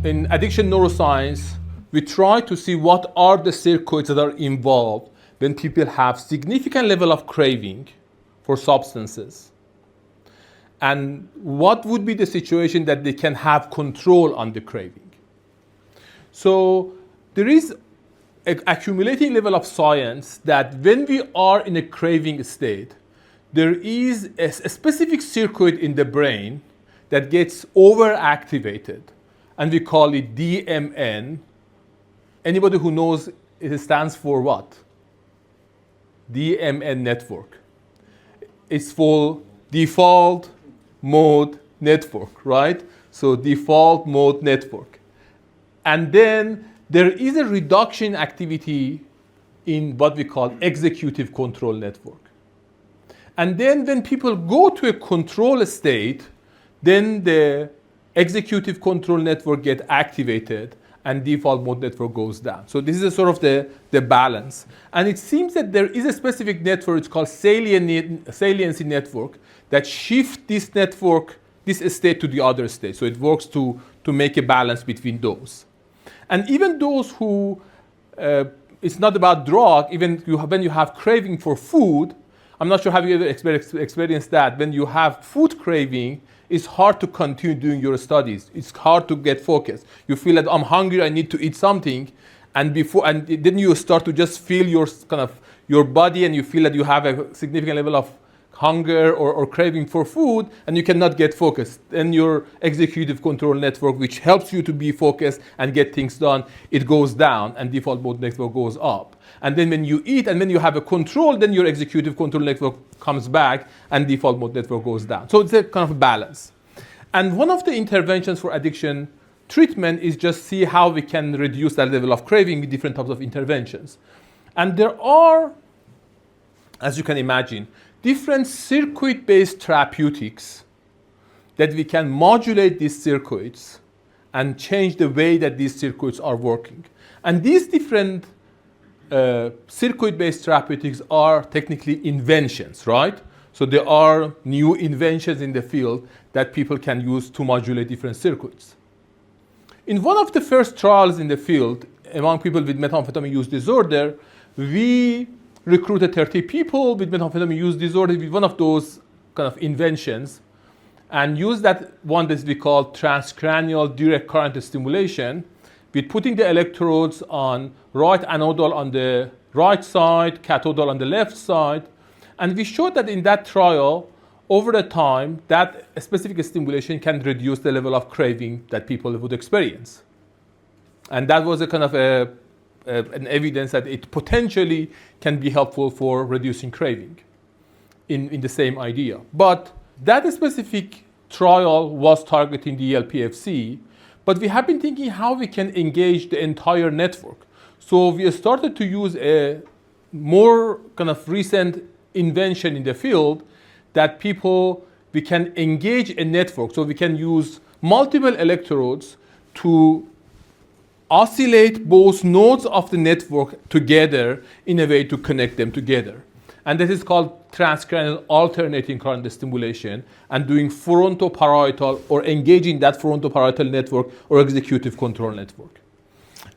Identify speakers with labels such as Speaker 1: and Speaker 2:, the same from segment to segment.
Speaker 1: in addiction neuroscience, we try to see what are the circuits that are involved when people have significant level of craving for substances. And what would be the situation that they can have control on the craving? So there is an accumulating level of science that when we are in a craving state, there is a specific circuit in the brain that gets overactivated, and we call it DMN. Anybody who knows it stands for what? DMN network. It's for default mode network, right? So default mode network. And then there is a reduction activity in what we call executive control network. And then when people go to a control state, then the executive control network get activated and default mode network goes down. So this is a sort of the balance. And it seems that there is a specific network, it's called saliency network, that shifts this network, this state to the other state. So it works to make a balance between those. And even those who, it's not about drug, even when you have craving for food, I'm not sure have you ever experienced that, when you have food craving, it's hard to continue doing your studies. It's hard to get focused. You feel that I'm hungry, I need to eat something, and then you start to just feel your body, and you feel that you have a significant level of hunger or craving for food, and you cannot get focused. Then your executive control network, which helps you to be focused and get things done, it goes down, and default mode network goes up. And then when you eat and when you have a control, then your executive control network comes back and default mode network goes down. So it's a kind of balance. And one of the interventions for addiction treatment is just see how we can reduce that level of craving with different types of interventions. And there are, as you can imagine, different circuit-based therapeutics that we can modulate these circuits and change the way that these circuits are working. And these different circuit-based therapeutics are technically inventions, right? So there are new inventions in the field that people can use to modulate different circuits. In one of the first trials in the field, among people with methamphetamine use disorder, we recruited 30 people with methamphetamine use disorder with one of those kind of inventions and used that one that we call transcranial direct current stimulation, with putting the electrodes on right anodal on the right side, cathodal on the left side. And we showed that in that trial, over the time, that specific stimulation can reduce the level of craving that people would experience. And that was a kind of an evidence that it potentially can be helpful for reducing craving in the same idea. But that specific trial was targeting the LPFC, but we have been thinking how we can engage the entire network. So we started to use a more kind of recent invention in the field that we can engage a network. So we can use multiple electrodes to oscillate both nodes of the network together in a way to connect them together. And this is called transcranial alternating current stimulation, and doing frontoparietal or engaging that frontoparietal network or executive control network.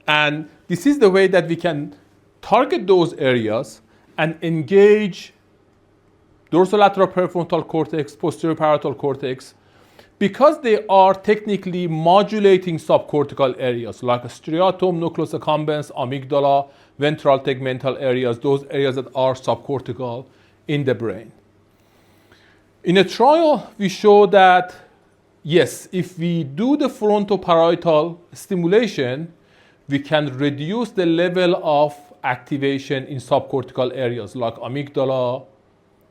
Speaker 1: And this is the way that we can target those areas and engage dorsolateral prefrontal cortex, posterior parietal cortex, because they are technically modulating subcortical areas like striatum, nucleus accumbens, amygdala, ventral tegmental areas, those areas that are subcortical in the brain. In a trial, we show that, yes, if we do the frontoparietal stimulation, we can reduce the level of activation in subcortical areas like amygdala,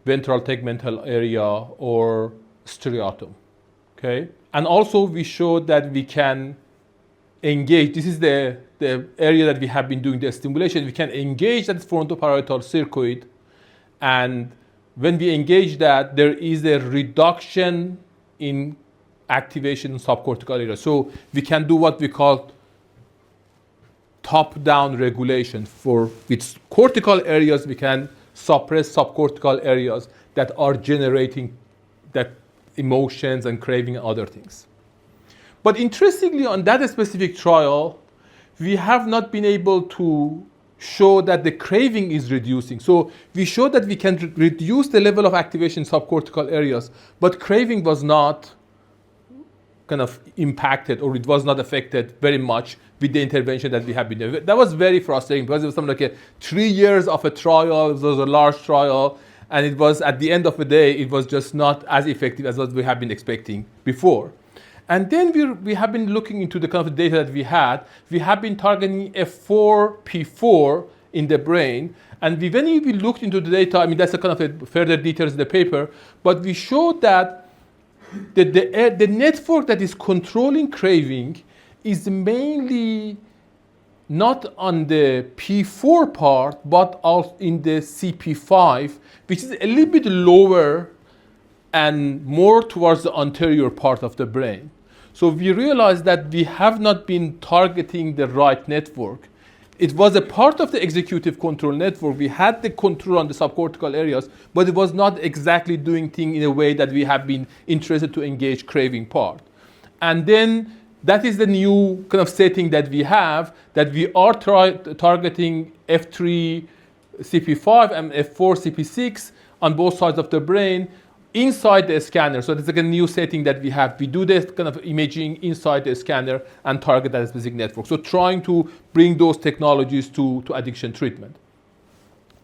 Speaker 1: ventral tegmental area, or striatum. Okay? And also we showed that we can engage, this is the area that we have been doing the stimulation, we can engage that frontoparietal circuit, and when we engage that, there is a reduction in activation in subcortical area. So we can do what we call top-down regulation. With cortical areas, we can suppress subcortical areas that are generating that emotions and craving and other things. But interestingly, on that specific trial, we have not been able to show that the craving is reducing. So we showed that we can reduce the level of activation in subcortical areas, but craving was not kind of impacted, or it was not affected very much with the intervention that we have been doing. That was very frustrating because it was something like 3 years of a trial. It was a large trial, and it was, at the end of the day, it was just not as effective as what we have been expecting before. And then we have been looking into the kind of data that we had. We have been targeting F4P4 in the brain. And when we looked into the data, I mean, that's a kind of a further details in the paper, but we showed that the network that is controlling craving is mainly not on the P4 part, but also in the CP5, which is a little bit lower and more towards the anterior part of the brain. So we realized that we have not been targeting the right network. It was a part of the executive control network. We had the control on the subcortical areas, but it was not exactly doing things in a way that we have been interested to engage craving part. And then that is the new kind of setting that we have, that we are targeting F3 CP5 and F4 CP6 on both sides of the brain inside the scanner. So this is like a new setting that we have. We do this kind of imaging inside the scanner and target that specific network. So trying to bring those technologies to addiction treatment.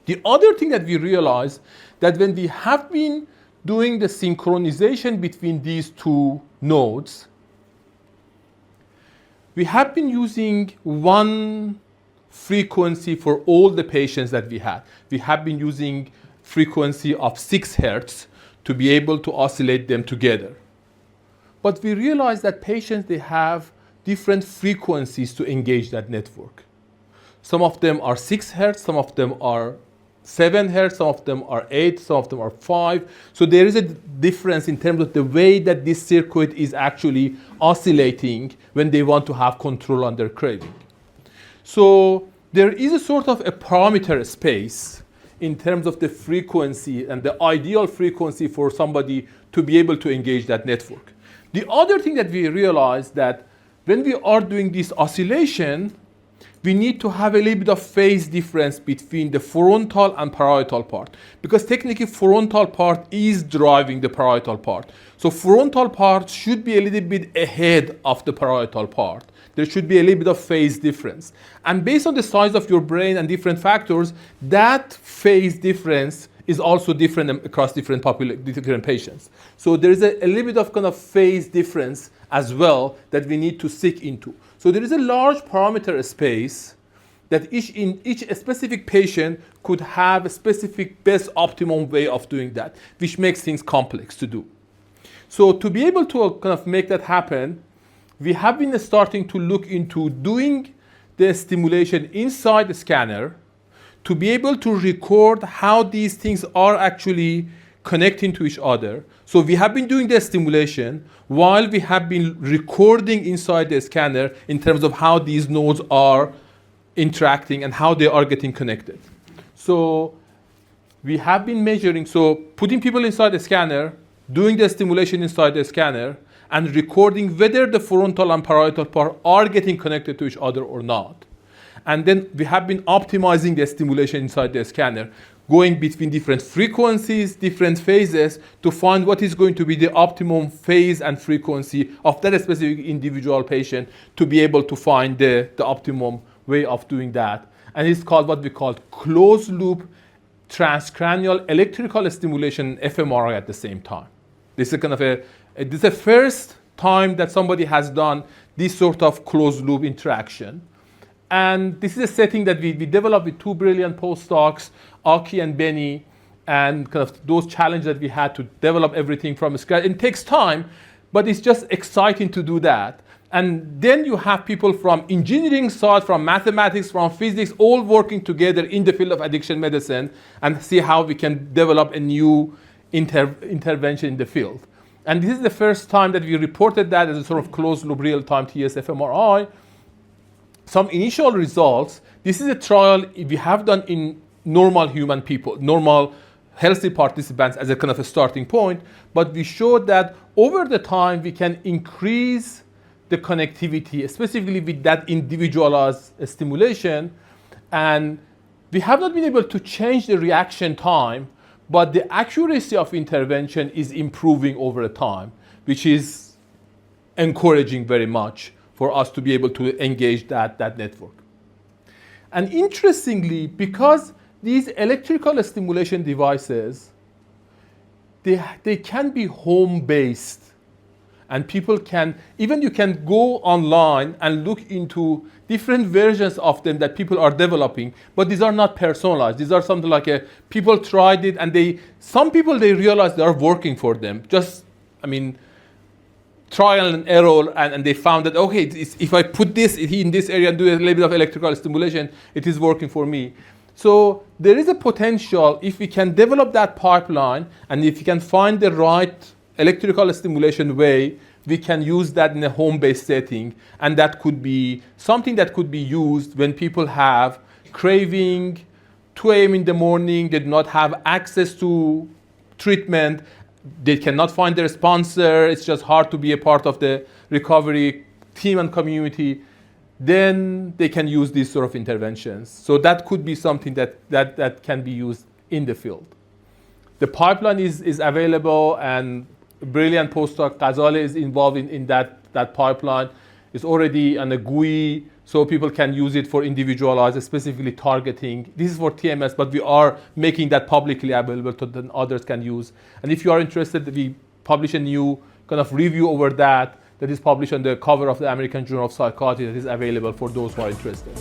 Speaker 1: The other thing that we realized, that when we have been doing the synchronization between these two nodes, we have been using one frequency for all the patients that we had. We have been using frequency of 6 hertz to be able to oscillate them together. But we realized that patients, they have different frequencies to engage that network. Some of them are 6 hertz, some of them are 7 hertz, some of them are 8, some of them are 5. So there is a difference in terms of the way that this circuit is actually oscillating when they want to have control on their craving. So there is a sort of a parameter space in terms of the frequency and the ideal frequency for somebody to be able to engage that network. The other thing that we realized, that when we are doing this oscillation, we need to have a little bit of phase difference between the frontal and parietal part, because technically frontal part is driving the parietal part. So frontal part should be a little bit ahead of the parietal part. There should be a little bit of phase difference. And based on the size of your brain and different factors, that phase difference is also different across different patients. So there is a little bit of kind of phase difference as well that we need to seek into. So there is a large parameter space that each specific patient could have a specific best optimum way of doing that, which makes things complex to do. So to be able to kind of make that happen, we have been starting to look into doing the stimulation inside the scanner to be able to record how these things are actually connecting to each other. So we have been doing the stimulation while we have been recording inside the scanner in terms of how these nodes are interacting and how they are getting connected. So we have been measuring, so putting people inside the scanner, doing the stimulation inside the scanner, and recording whether the frontal and parietal part are getting connected to each other or not. And then we have been optimizing the stimulation inside the scanner, going between different frequencies, different phases, to find what is going to be the optimum phase and frequency of that specific individual patient to be able to find the optimum way of doing that. And it's called what we call closed loop transcranial electrical stimulation, fMRI at the same time. This is kind of this is the first time that somebody has done this sort of closed loop interaction. And this is a setting that we developed with 2 brilliant postdocs, Aki and Benny, and kind of those challenges that we had to develop everything from scratch. It takes time, but it's just exciting to do that. And then you have people from engineering side, from mathematics, from physics, all working together in the field of addiction medicine and see how we can develop a new intervention in the field. And this is the first time that we reported that as a sort of closed loop real-time TSFMRI. Some initial results, this is a trial we have done in normal human people, normal healthy participants as a kind of a starting point, but we showed that over the time we can increase the connectivity, specifically with that individualized stimulation. And we have not been able to change the reaction time, but the accuracy of intervention is improving over time, which is encouraging very much for us to be able to engage that network. And interestingly, because these electrical stimulation devices, they can be home-based, and people can, even you can go online and look into different versions of them that people are developing, but these are not personalized. These are something like people tried it, and some people realized they are working for them. Just, trial and error, and they found that, okay, if I put this in this area and do a little bit of electrical stimulation, it is working for me. So there is a potential, if we can develop that pipeline, and if we can find the right electrical stimulation way, we can use that in a home-based setting, and that could be something that could be used when people have craving, 2 a.m. in the morning, they do not have access to treatment, they cannot find their sponsor, it's just hard to be a part of the recovery team and community, then they can use these sort of interventions. So that could be something that can be used in the field. The pipeline is available, and brilliant postdoc Ghazale is involved in that pipeline. It's already on a GUI, so people can use it for individualized, specifically targeting. This is for TMS, but we are making that publicly available so that others can use. And if you are interested, we publish a new kind of review over that is published on the cover of the American Journal of Psychiatry that is available for those who are interested.